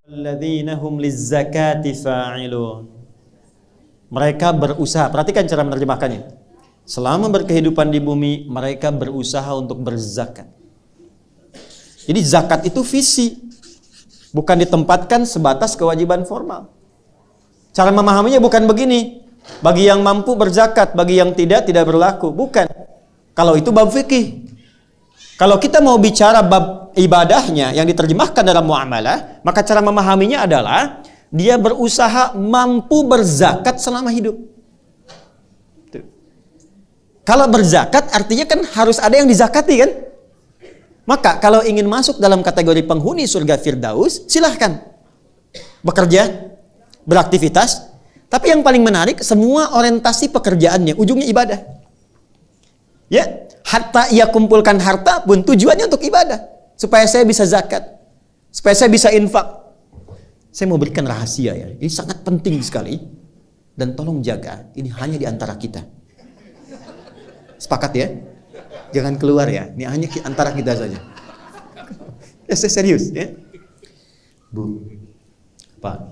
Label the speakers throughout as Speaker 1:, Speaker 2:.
Speaker 1: Alladzina hum lizzakati fa'ilun. Mereka berusaha, perhatikan cara menerjemahkannya. Selama berkehidupan di bumi, mereka berusaha untuk berzakat. Jadi zakat itu visi, bukan ditempatkan sebatas kewajiban formal. Cara memahaminya bukan begini, bagi yang mampu berzakat, bagi yang tidak berlaku. Bukan. Kalau itu bab fikih. Kalau kita mau bicara bab ibadahnya yang diterjemahkan dalam muamalah, maka cara memahaminya adalah dia berusaha mampu berzakat selama hidup. Tuh. Kalau berzakat artinya kan harus ada yang dizakati kan? Maka kalau ingin masuk dalam kategori penghuni surga Firdaus, silahkan bekerja, beraktivitas. Tapi yang paling menarik, semua orientasi pekerjaannya ujungnya ibadah. Ya, hatta ia kumpulkan harta pun tujuannya untuk ibadah, supaya saya bisa zakat, supaya saya bisa infak. Saya mau berikan rahasia ya, ini sangat penting sekali, dan tolong jaga, ini hanya di antara kita. Sepakat ya? Jangan keluar ya, ini hanya antara kita saja. Ya, saya serius ya. Bu, Pak,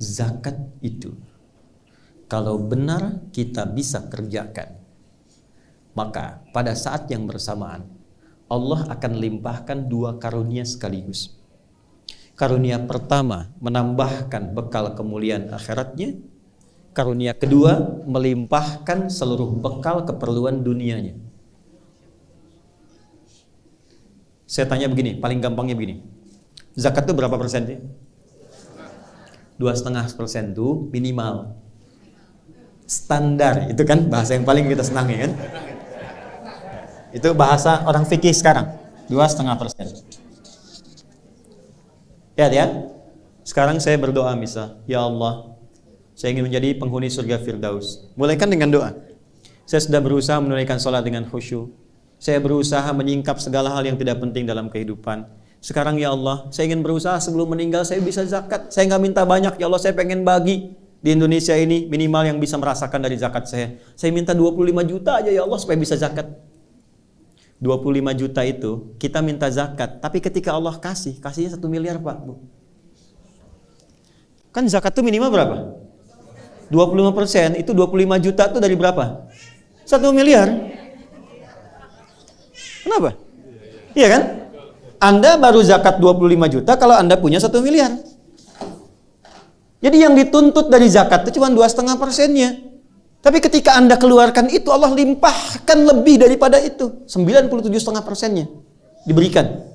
Speaker 1: zakat itu kalau benar kita bisa kerjakan, maka pada saat yang bersamaan Allah akan limpahkan dua karunia sekaligus. Karunia pertama menambahkan bekal kemuliaan akhiratnya. Karunia kedua melimpahkan seluruh bekal keperluan dunianya. Saya tanya begini, paling gampangnya begini. Zakat itu berapa persen sih? 2,5% itu minimal. Standar, itu kan bahasa yang paling kita senangi kan? Itu bahasa orang fikih sekarang, 2,5%. Ya. Sekarang saya berdoa misal, ya Allah, saya ingin menjadi penghuni surga Firdaus. Mulaikan dengan doa. Saya sudah berusaha menunaikan sholat dengan khusyuk. Saya berusaha menyingkap segala hal yang tidak penting dalam kehidupan. Sekarang ya Allah, saya ingin berusaha sebelum meninggal saya bisa zakat. Saya nggak minta banyak, ya Allah, saya pengen bagi di Indonesia ini minimal yang bisa merasakan dari zakat saya. Saya minta 25 juta aja ya Allah supaya bisa zakat. 25 juta itu kita minta zakat, tapi ketika Allah kasihnya 1 miliar Pak, Bu. Kan zakat itu minimal berapa? 25%, itu 25 juta itu dari berapa? 1 miliar. Kenapa? Iya kan? Anda baru zakat 25 juta kalau Anda punya 1 miliar. Jadi yang dituntut dari zakat itu cuma 2,5%-nya. Tapi ketika Anda keluarkan itu, Allah limpahkan lebih daripada itu. 97,5%-nya diberikan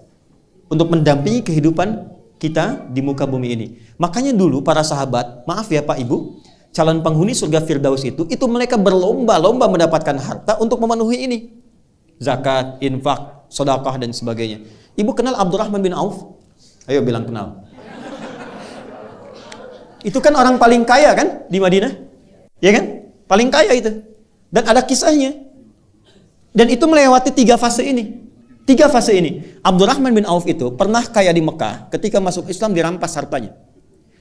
Speaker 1: untuk mendampingi kehidupan kita di muka bumi ini. Makanya dulu para sahabat, maaf ya Pak Ibu, calon penghuni surga Firdaus itu mereka berlomba-lomba mendapatkan harta untuk memenuhi ini. Zakat, infak, sedekah dan sebagainya. Ibu kenal Abdurrahman bin Auf? Ayo bilang kenal. Itu kan orang paling kaya kan di Madinah? Ya kan? Paling kaya itu. Dan ada kisahnya. Dan itu melewati 3 fase ini. 3 fase ini. Abdurrahman bin Auf itu pernah kaya di Mekah, ketika masuk Islam dirampas hartanya.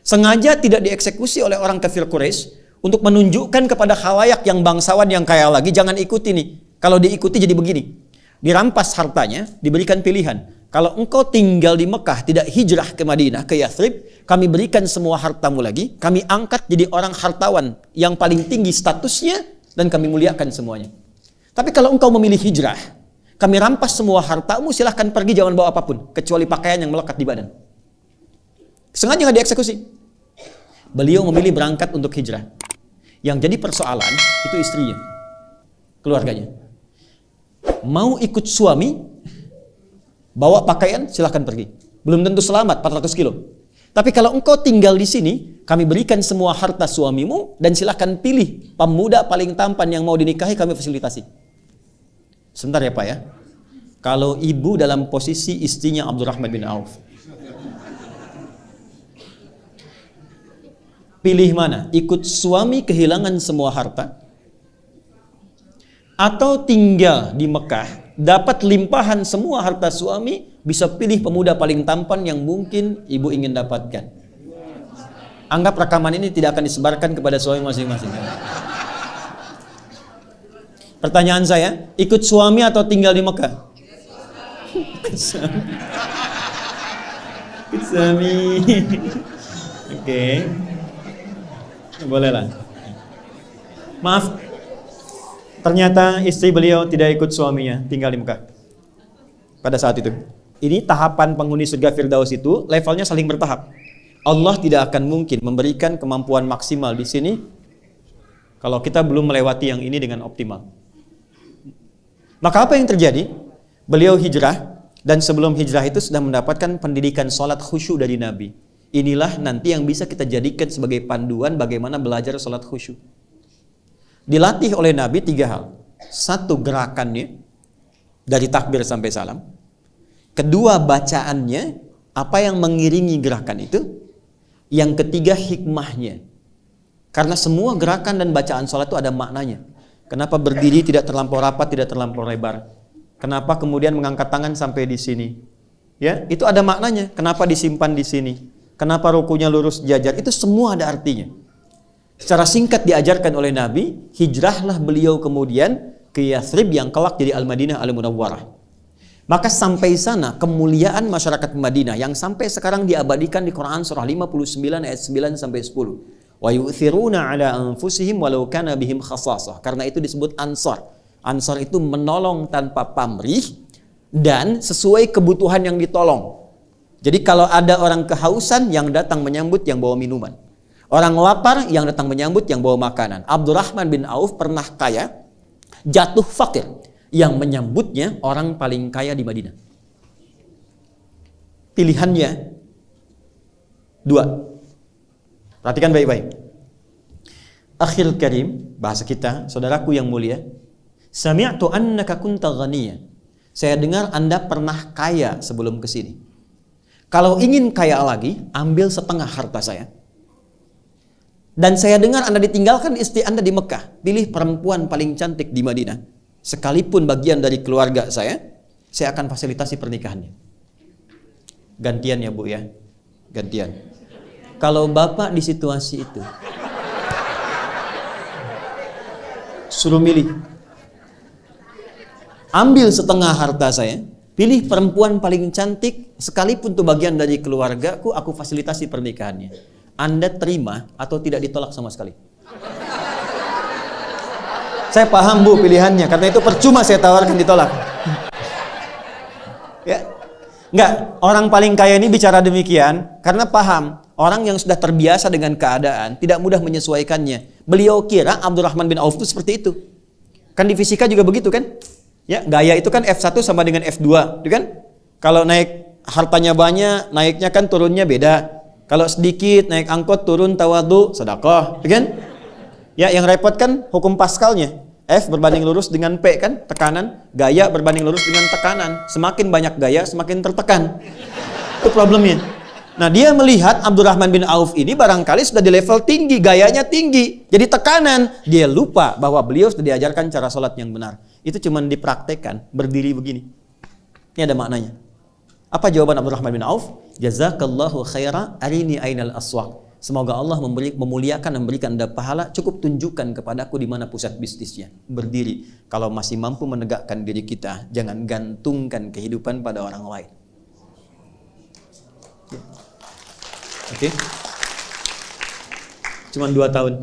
Speaker 1: Sengaja tidak dieksekusi oleh orang kafir Quraisy untuk menunjukkan kepada khalayak yang bangsawan yang kaya lagi, jangan ikuti nih. Kalau diikuti jadi begini. Dirampas hartanya, diberikan pilihan. Kalau engkau tinggal di Mekah, tidak hijrah ke Madinah, ke Yathrib, kami berikan semua hartamu lagi, kami angkat jadi orang hartawan yang paling tinggi statusnya, dan kami muliakan semuanya. Tapi kalau engkau memilih hijrah, kami rampas semua hartamu, silahkan pergi, jangan bawa apapun, kecuali pakaian yang melekat di badan. Sengaja nggak dieksekusi. Beliau memilih berangkat untuk hijrah. Yang jadi persoalan, itu istrinya, keluarganya. Mau ikut suami, bawa pakaian, silahkan pergi. Belum tentu selamat, 400 kilo. Tapi kalau engkau tinggal di sini, kami berikan semua harta suamimu, dan silahkan pilih pemuda paling tampan yang mau dinikahi, kami fasilitasi. Sebentar ya Pak ya. Kalau ibu dalam posisi istrinya Abdurrahman bin Auf, pilih mana? Ikut suami kehilangan semua harta, atau tinggal di Mekah, dapat limpahan semua harta suami, bisa pilih pemuda paling tampan yang mungkin ibu ingin dapatkan. Anggap rekaman ini tidak akan disebarkan kepada suami masing-masing. Pertanyaan saya, ikut suami atau tinggal di Mekah? Sami. Oke. Boleh lah. Maaf. Ternyata istri beliau tidak ikut suaminya tinggal di Mekah pada saat itu. Ini tahapan penghuni surga Firdaus itu levelnya saling bertahap. Allah tidak akan mungkin memberikan kemampuan maksimal di sini kalau kita belum melewati yang ini dengan optimal. Maka apa yang terjadi? Beliau hijrah, dan sebelum hijrah itu sudah mendapatkan pendidikan sholat khusyuk dari Nabi. Inilah nanti yang bisa kita jadikan sebagai panduan bagaimana belajar sholat khusyuk. Dilatih oleh Nabi 3 hal. 1, gerakannya dari takbir sampai salam. 2, bacaannya, apa yang mengiringi gerakan itu. Yang 3, hikmahnya. Karena semua gerakan dan bacaan sholat itu ada maknanya. Kenapa berdiri tidak terlampau rapat, tidak terlampau lebar? Kenapa kemudian mengangkat tangan sampai di sini? Ya, itu ada maknanya. Kenapa disimpan di sini? Kenapa rukunya lurus jajar? Itu semua ada artinya. Secara singkat diajarkan oleh Nabi, hijrahlah beliau kemudian ke Yathrib yang kelak jadi Al-Madinah Al-Munawwarah. Maka sampai sana kemuliaan masyarakat Madinah yang sampai sekarang diabadikan di Quran surah 59 ayat 9 sampai 10. Wa yu'thiruna ala anfusihim walau kana bihim khassasah. Karena itu disebut Ansar. Ansar itu menolong tanpa pamrih dan sesuai kebutuhan yang ditolong. Jadi kalau ada orang kehausan, yang datang menyambut yang bawa minuman. Orang lapar, yang datang menyambut yang bawa makanan. Abdurrahman bin Auf pernah kaya, jatuh fakir. Yang menyambutnya orang paling kaya di Madinah. Pilihannya 2. Perhatikan baik-baik. Akhil karim, bahasa kita, saudaraku yang mulia. Sami'tu annaka kunta ghaniyyan. Saya dengar Anda pernah kaya sebelum ke sini. Kalau ingin kaya lagi, ambil setengah harta saya. Dan saya dengar Anda ditinggalkan istri Anda di Mekah. Pilih perempuan paling cantik di Madinah. Sekalipun bagian dari keluarga saya akan fasilitasi pernikahannya. Gantian ya Bu ya. Gantian. Kalau Bapak di situasi itu, suruh milih. Ambil setengah harta saya, pilih perempuan paling cantik, sekalipun itu bagian dari keluargaku, aku fasilitasi pernikahannya. Anda terima atau tidak ditolak sama sekali? Saya paham Bu pilihannya, karena itu percuma saya tawarkan ditolak. Ya, enggak, orang paling kaya ini bicara demikian karena paham orang yang sudah terbiasa dengan keadaan tidak mudah menyesuaikannya. Beliau kira Abdurrahman bin Auf itu seperti itu. Kan di fisika juga begitu kan? Ya, gaya itu kan F1 sama dengan F2, gitu kan? Kalau naik hartanya banyak, naiknya kan turunnya beda. Kalau sedikit naik angkot turun tawadhu, sedekah, gitu kan? Ya, yang repot kan hukum Pascalnya. F berbanding lurus dengan P kan, tekanan. Gaya berbanding lurus dengan tekanan. Semakin banyak gaya, semakin tertekan. Itu problemnya. Nah, dia melihat Abdurrahman bin Auf ini barangkali sudah di level tinggi, gayanya tinggi. Jadi tekanan. Dia lupa bahwa beliau sudah diajarkan cara sholat yang benar. Itu cuma dipraktekkan, berdiri begini. Ini ada maknanya. Apa jawaban Abdurrahman bin Auf? Jazakallahu khaira arini ainal aswaq. Semoga Allah memuliakan dan memberikan Anda pahala. Cukup tunjukkan kepadaku di mana pusat bisnisnya. Berdiri. Kalau masih mampu menegakkan diri kita, jangan gantungkan kehidupan pada orang lain. Oke. Cuman 2 tahun.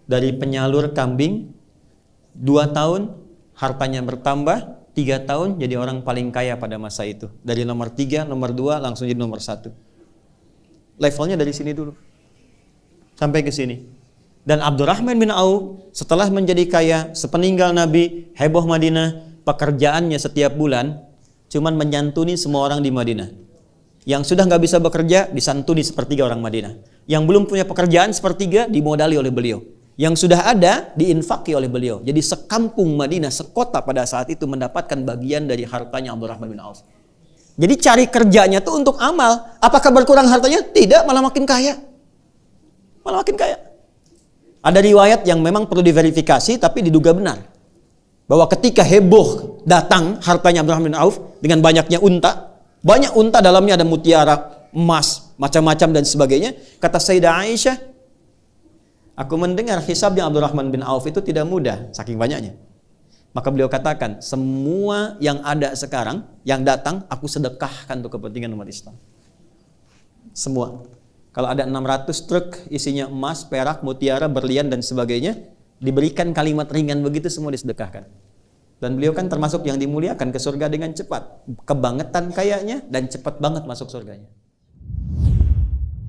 Speaker 1: Dari penyalur kambing, 2 tahun hartanya bertambah. 3 tahun jadi orang paling kaya pada masa itu. Dari nomor 3, nomor 2 langsung jadi nomor 1. Levelnya dari sini dulu sampai ke sini. Dan Abdurrahman bin Auf setelah menjadi kaya, sepeninggal Nabi, heboh Madinah, pekerjaannya setiap bulan cuman menyantuni semua orang di Madinah. Yang sudah nggak bisa bekerja disantuni sepertiga orang Madinah. Yang belum punya pekerjaan sepertiga dimodali oleh beliau. Yang sudah ada diinfaki oleh beliau. Jadi sekampung Madinah, sekota pada saat itu mendapatkan bagian dari hartanya Abdurrahman bin Auf. Jadi cari kerjanya tuh untuk amal. Apakah berkurang hartanya? Tidak, malah makin kaya. Malah makin kaya. Ada riwayat yang memang perlu diverifikasi tapi diduga benar. Bahwa ketika heboh datang hartanya Abdurrahman bin Auf dengan banyaknya unta, banyak unta dalamnya ada mutiara, emas, macam-macam dan sebagainya. Kata Sayyidah Aisyah, aku mendengar hisabnya Abdurrahman bin Auf itu tidak mudah, saking banyaknya. Maka beliau katakan, semua yang ada sekarang, yang datang, aku sedekahkan untuk kepentingan umat Islam. Semua. Kalau ada 600 truk isinya emas, perak, mutiara, berlian dan sebagainya, diberikan kalimat ringan begitu semua disedekahkan. Dan beliau kan termasuk yang dimuliakan ke surga dengan cepat. Kebangetan kayanya dan cepat banget masuk surganya.